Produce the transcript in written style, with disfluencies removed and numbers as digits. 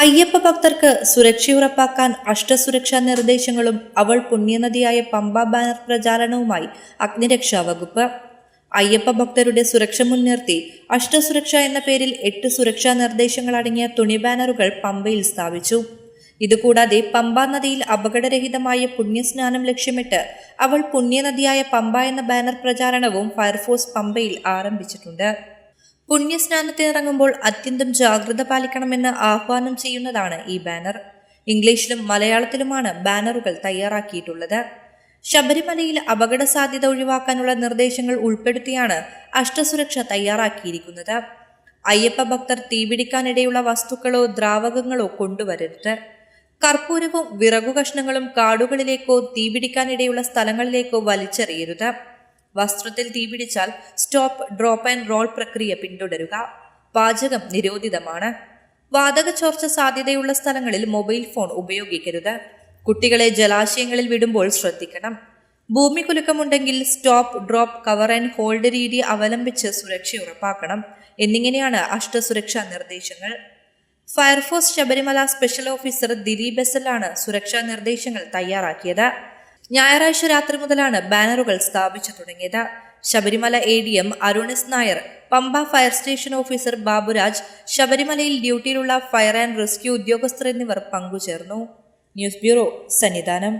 അയ്യപ്പ ഭക്തർക്ക് സുരക്ഷയുറപ്പാക്കാൻ അഷ്ടസുരക്ഷാ നിർദ്ദേശങ്ങളും അവൾ പുണ്യനദിയായ പമ്പ ബാനർ പ്രചാരണവുമായി അഗ്നിരക്ഷാ വകുപ്പ്. അയ്യപ്പ ഭക്തരുടെ സുരക്ഷ മുൻനിർത്തി അഷ്ടസുരക്ഷ എന്ന പേരിൽ 8 സുരക്ഷാ നിർദ്ദേശങ്ങൾ അടങ്ങിയ തുണി ബാനറുകൾ പമ്പയിൽ സ്ഥാപിച്ചു. ഇതുകൂടാതെ പമ്പാ നദിയിൽ അപകടരഹിതമായ പുണ്യസ്നാനം ലക്ഷ്യമിട്ട് അവൾ പുണ്യനദിയായ പമ്പ എന്ന ബാനർ പ്രചാരണവും ഫയർഫോഴ്സ് പമ്പയിൽ ആരംഭിച്ചിട്ടുണ്ട്. പുണ്യസ്നാനത്തിനിറങ്ങുമ്പോൾ അത്യന്തം ജാഗ്രത പാലിക്കണമെന്ന് ആഹ്വാനം ചെയ്യുന്നതാണ് ഈ ബാനർ. ഇംഗ്ലീഷിലും മലയാളത്തിലുമാണ് ബാനറുകൾ തയ്യാറാക്കിയിട്ടുള്ളത്. ശബരിമലയിൽ അപകട സാധ്യത ഒഴിവാക്കാനുള്ള നിർദ്ദേശങ്ങൾ ഉൾപ്പെടുത്തിയാണ് അഷ്ടസുരക്ഷ തയ്യാറാക്കിയിരിക്കുന്നത്. അയ്യപ്പ ഭക്തർ തീപിടിക്കാനിടയുള്ള വസ്തുക്കളോ ദ്രാവകങ്ങളോ കൊണ്ടുവരരുത്. കർപ്പൂരവും വിറകു കഷ്ണങ്ങളും കാടുകളിലേക്കോ തീപിടിക്കാനിടയുള്ള സ്ഥലങ്ങളിലേക്കോ വലിച്ചെറിയരുത്. വസ്ത്രത്തിൽ തീപിടിച്ചാൽ സ്റ്റോപ്പ്, ഡ്രോപ്പ് ആൻഡ് റോൾ പ്രക്രിയ പിന്തുടരുക. പാചകം നിരോധിതമാണ്. വാതക ചോർച്ച സാധ്യതയുള്ള സ്ഥലങ്ങളിൽ മൊബൈൽ ഫോൺ ഉപയോഗിക്കരുത്. കുട്ടികളെ ജലാശയങ്ങളിൽ വിടുമ്പോൾ ശ്രദ്ധിക്കണം. ഭൂമി കുലുക്കമുണ്ടെങ്കിൽ stop, drop, cover and hold രീതി അവലംബിച്ച് സുരക്ഷ ഉറപ്പാക്കണം എന്നിങ്ങനെയാണ് അഷ്ടസുരക്ഷാ നിർദ്ദേശങ്ങൾ. Fire force Sabarimala special officer Dileep ബെസലാണ് സുരക്ഷാ നിർദ്ദേശങ്ങൾ തയ്യാറാക്കിയത്. ഞായറാഴ്ച രാത്രി മുതലാണ് ബാനറുകൾ സ്ഥാപിച്ചു തുടങ്ങിയത്. Sabarimala ADM Arun S Nair, Pamba fire station officer Baburaj, ശബരിമലയിൽ ഡ്യൂട്ടിയിലുള്ള ഫയർ ആൻഡ് റെസ്ക്യൂ ഉദ്യോഗസ്ഥർ എന്നിവർ പങ്കുചേർന്നു. News bureau, Sannidhanam.